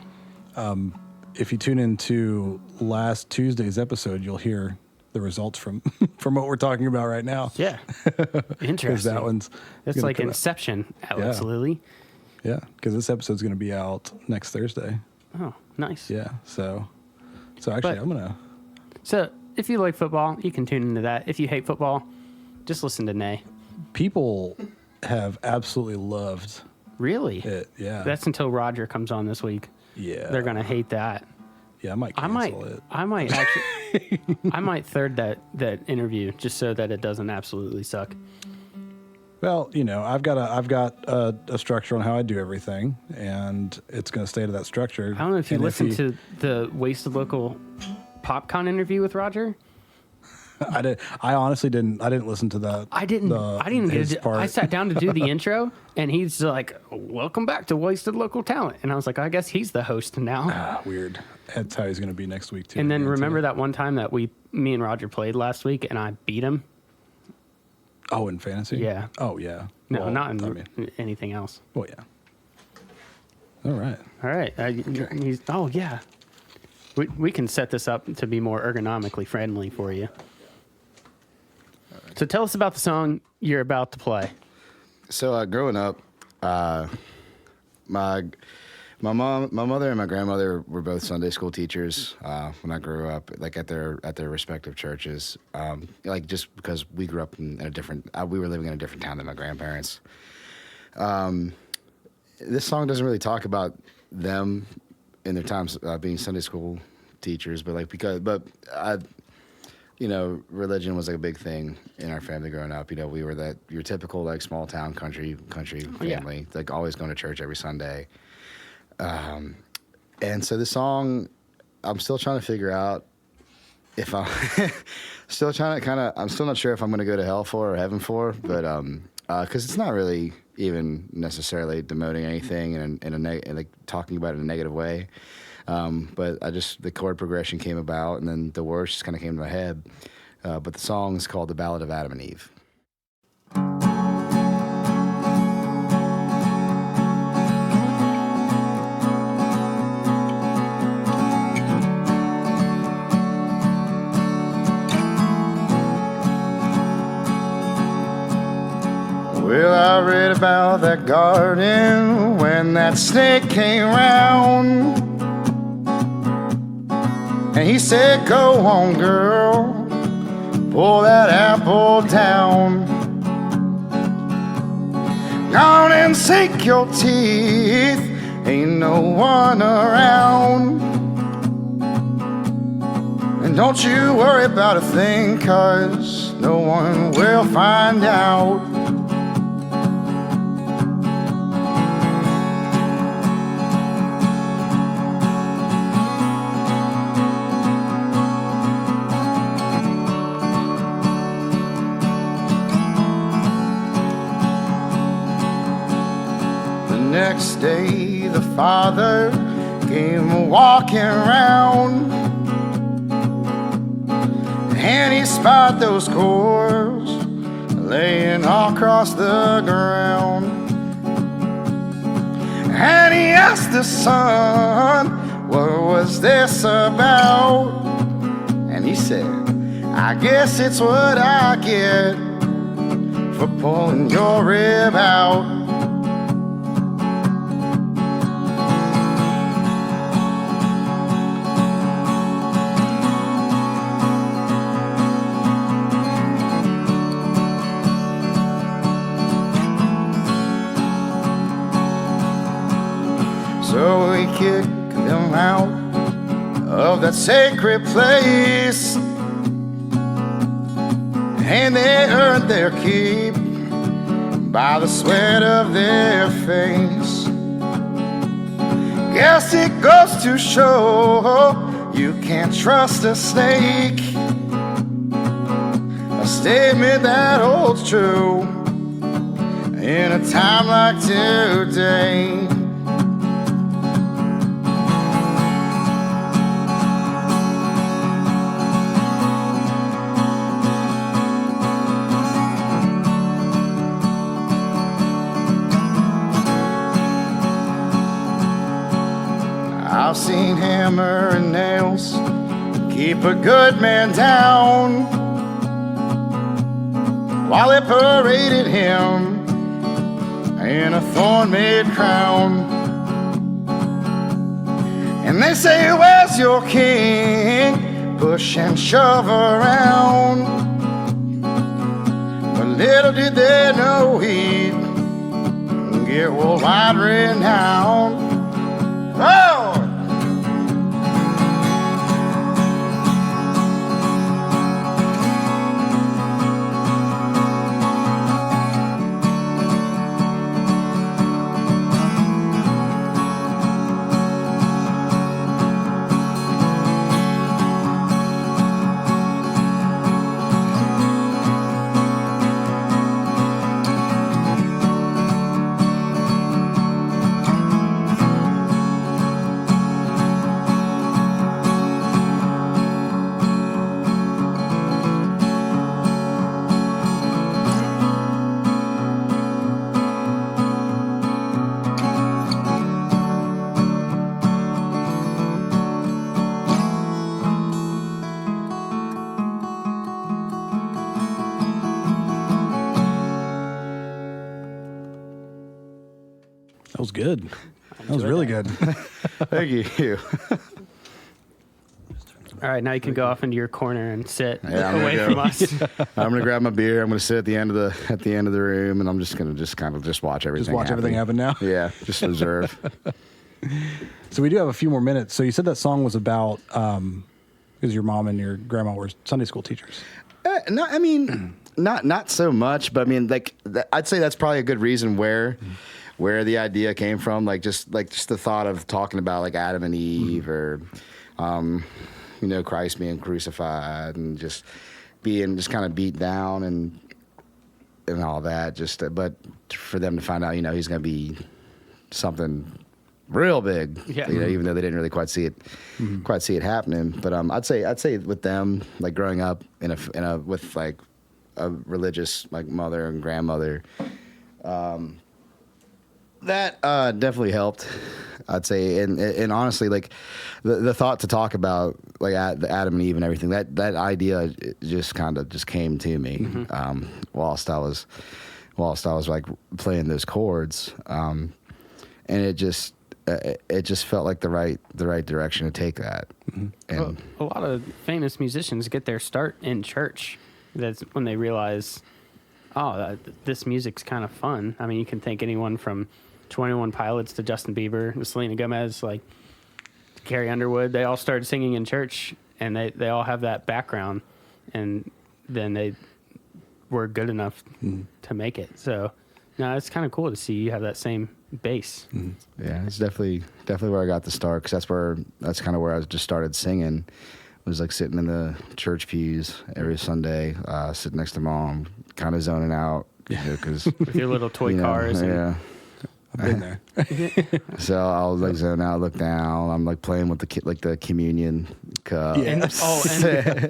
If you tune into last Tuesday's episode, you'll hear the results from what we're talking about right now. Yeah. Interesting. Because that one's that's like Inception, Alex Lilly. Yeah, because this episode's going to be out next Thursday. Oh, nice. Yeah, so actually, I'm gonna. So if you like football, you can tune into that. If you hate football, just listen to Nae. People have absolutely loved Really? it. Yeah, That's until Roger comes on this week. yeah. They're gonna hate that. Yeah, I might cancel it. I might actually. I might third that interview just so that it doesn't absolutely suck. Well, I've got a structure on how I do everything, and it's going to stay to that structure. I don't know if you listened to the Wasted Local PopCon interview with Roger. I honestly didn't. I didn't listen to that. I didn't even get it. I sat down to do the intro, and he's like, "Welcome back to Wasted Local Talent," and I was like, "I guess he's the host now." Weird. That's how he's going to be next week too. And then remember that one time that me and Roger played last week, and I beat him. Oh, in fantasy? Yeah. Oh, yeah. No, Well, not in anything else. Well, yeah. All right. All right. Yeah. We can set this up to be more ergonomically friendly for you. So tell us about the song you're about to play. So growing up, my mother and my grandmother were both Sunday school teachers when I grew up, like at their respective churches. Like just because we grew up in a different, we were living in a different town than my grandparents. This song doesn't really talk about them in their times being Sunday school teachers, but religion was like a big thing in our family growing up. We were your typical like small town country family, like always going to church every Sunday. And so the song, I'm still trying to figure out if I'm I'm still not sure if I'm going to go to hell for or heaven for, but because it's not really even necessarily demoting anything and like talking about it in a negative way. But the chord progression came about, and then the words just kind of came to my head. But the song is called "The Ballad of Adam and Eve." about that garden when that snake came round. And he said, go on, girl, pull that apple down. Gone and sink your teeth, ain't no one around. And don't you worry about a thing, 'cause no one will find out. Next day the father came walking around, and he spied those cords laying all across the ground. And he asked the son, what was this about? And he said, I guess it's what I get for pulling your rib out. So we kicked them out of that sacred place, and they earned their keep by the sweat of their face. Guess it goes to show you can't trust a snake, a statement that holds true in a time like today. I've seen hammer and nails keep a good man down while they paraded him in a thorn-made crown. And they say, where's your king? Push and shove around. But little did they know he'd get worldwide renowned. Oh! That was good. That was really good. Thank you. All right, now you can go off into your corner and sit Yeah, away from us. I'm gonna grab my beer. I'm gonna sit at the end of the room, and I'm just gonna kind of watch everything. Just watch everything happen now. Yeah, just observe. So we do have a few more minutes. So you said that song was about because your mom and your grandma were Sunday school teachers. No, I mean, not so much, but I mean, like I'd say that's probably a good reason where the idea came from. Like just the thought of talking about like Adam and Eve, or Christ being crucified, and just kind of beat down and all that. But for them to find out, he's going to be something real big. Yeah. Even though they didn't really quite see it happening. But I'd say with them, like growing up with like a religious like mother and grandmother, that definitely helped, I'd say. And honestly, like the thought to talk about like the Adam and Eve and everything, that idea just came to me whilst I whilst I was like playing those chords, and it just felt like the right direction to take that. Mm-hmm. And A lot of famous musicians get their start in church. That's when they realize, this music's kind of fun. I mean, you can think anyone from 21 Pilots to Justin Bieber, to Selena Gomez, like Carrie Underwood. They all started singing in church, and they all have that background, and then they were good enough to make it. So, no, it's kind of cool to see you have that same base. Yeah, it's definitely where I got the start, because that's kind of where I just started singing. It was like sitting in the church pews every Sunday, sitting next to Mom, kind of zoning out, because With your little toy cars. Yeah. I've been there. So I'll like zone out, look down. I'm like playing with the communion cup. Yeah.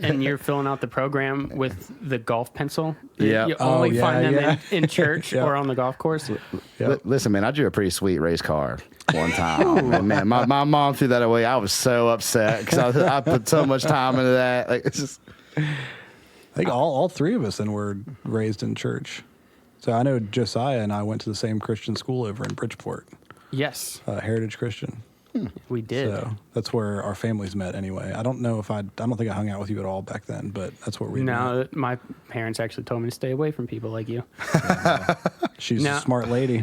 And you're filling out the program with the golf pencil. Yeah. You only find them in church Yeah. or on the golf course. Listen, man, I drew a pretty sweet race car one time. And man, my mom threw that away. I was so upset because I put so much time into that. Like, it's just. I think all three of us then were raised in church. So I know Josiah and I went to the same Christian school over in Bridgeport, Yes, Heritage Christian. we did. So that's where our families met anyway. I don't think I hung out with you at all back then, but that's where we met. No, my parents actually told me to stay away from people like you. She's No. a smart lady.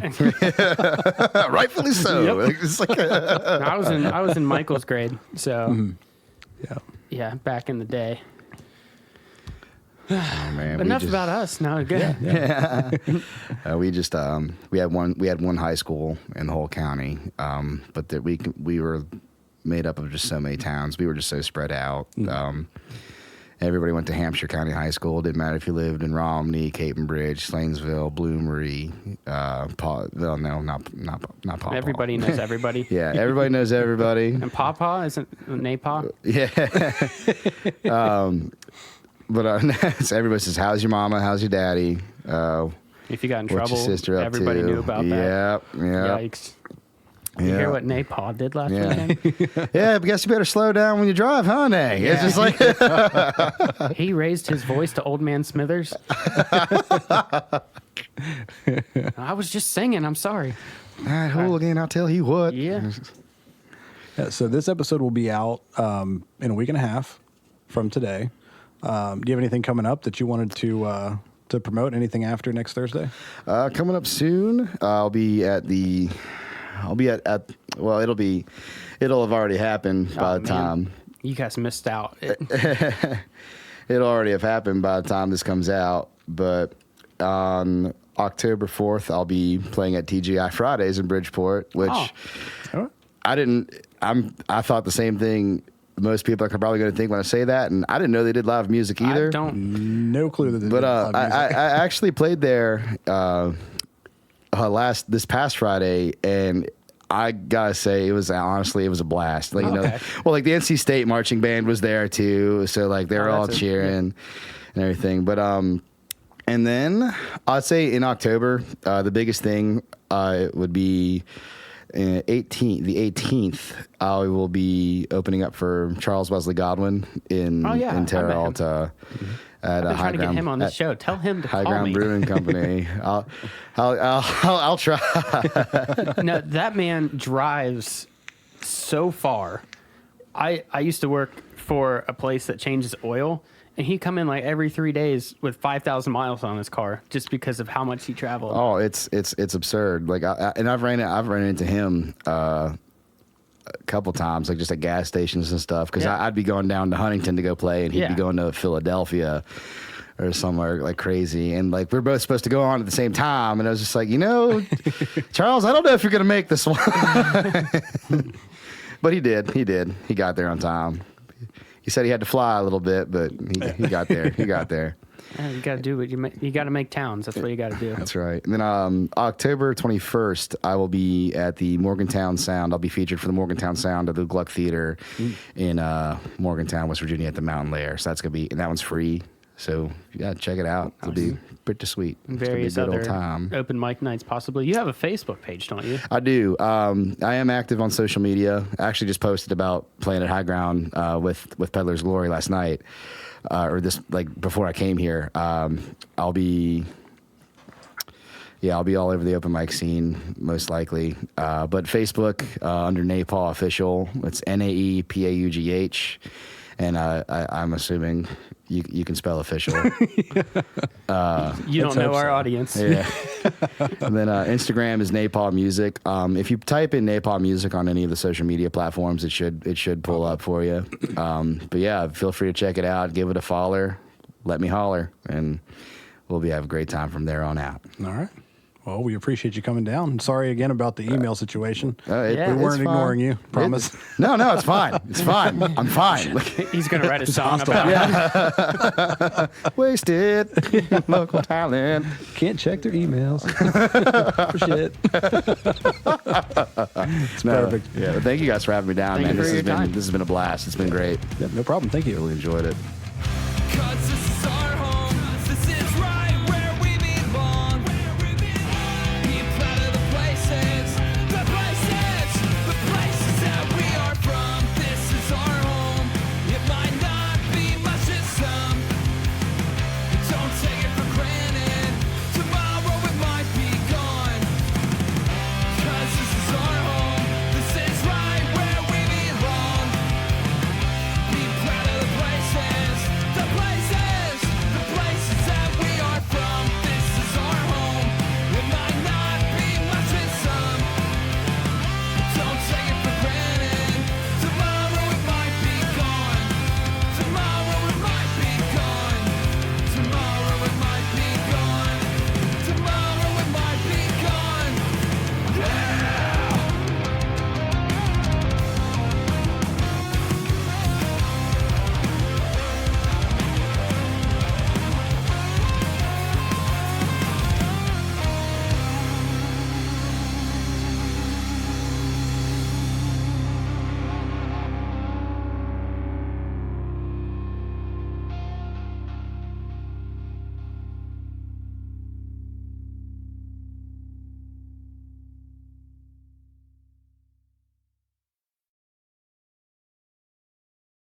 Rightfully so. Yep. It's like I was in Michael's grade, so Yeah. yeah, back in the day. oh, man, Enough about us. Now, good. we just we had one high school in the whole county, but that we were made up of just so many towns. We were just so spread out. Everybody went to Hampshire County High School. Didn't matter if you lived in Romney, Capenbridge, Slainsville, Bloomery, not Paugh. Everybody knows everybody. Yeah, everybody knows everybody. And Paugh isn't Nae Paugh? Yeah. But so everybody says, "How's your mama? How's your daddy? If you got in What's trouble, your sister up everybody to?" knew about that. Yeah. Yikes. You hear what Nae Paugh did last weekend? Yeah, but guess you better slow down when you drive, huh, Nae? It's just like He raised his voice to Old Man Smithers. I was just singing. I'm sorry. that hooligan. I'll tell you what. Yeah. Yeah, so this episode will be out in a week and a half from today. Do you have anything coming up that you wanted to promote? Anything after next Thursday? Coming up soon, I'll be at well, it'll have already happened by the man. time. You guys missed out. It'll already have happened by the time this comes out, but on October 4th, I'll be playing at TGI Fridays in Bridgeport, which Oh. I thought the same thing most people are probably going to think when I say that, and I didn't know they did live music either. I don't. No clue that they But did live music. I actually played there this past Friday, and I gotta say it was a blast. Like, Okay. like the NC State marching band was there too, so like they were all cheering and everything. But and then I'd say in October, the biggest thing would be. The 18th, I will be opening up for Charles Wesley Godwin in Terra Alta at I've been trying to get him on the at show. Tell him to High call Ground me. Brewing Company. I'll try. No, that man drives so far. I used to work for a place that changes oil, and he'd come in like every 3 days with 5,000 miles on his car just because of how much he traveled. Oh, it's absurd. Like, I've ran into him a couple times, like just at gas stations and stuff. Because I'd be going down to Huntington to go play, and he'd be going to Philadelphia or somewhere like crazy. And like we're both supposed to go on at the same time, and I was just like, Charles, I don't know if you're gonna make this one. But he did. He got there on time. He said he had to fly a little bit, but he got there. He got there. You got to do what you got to make towns. That's what you got to do. That's right. And then October 21st, I will be at the Morgantown Sound. I'll be featured for the Morgantown Sound at the Gluck Theater in Morgantown, West Virginia at the Mountain Lair. So that's going to be, and that one's free. So yeah, check it out. It'll be pretty sweet. Various it's gonna be a good other old time. open mic nights, possibly. You have a Facebook page, don't you? I do. I am active on social media. I actually just posted about playing at High Ground with Peddler's Glory last night, or this like before I came here. I'll be yeah, I'll be all over the open mic scene most likely. But Facebook under Nae Paugh Official. It's NaePaugh, and I'm assuming you can spell official. You don't know our audience. Yeah. And then Instagram is Nae Paugh Music. If you type in Nae Paugh Music on any of the social media platforms, it should pull up for you. But yeah, feel free to check it out. Give it a follow. Let me holler, and we'll have a great time from there on out. All right. Well, we appreciate you coming down. Sorry again about the email situation. Yeah, we weren't ignoring you, promise. No, it's fine. It's fine. I'm fine. He's going to write a song about it. Wasted local talent. Can't check their emails. For shit. It's perfect. Yeah, but thank you guys for having me down, Thank man. you for your time. This has been a blast. It's been great. Yeah, no problem. Thank you. Really enjoyed it. Cuts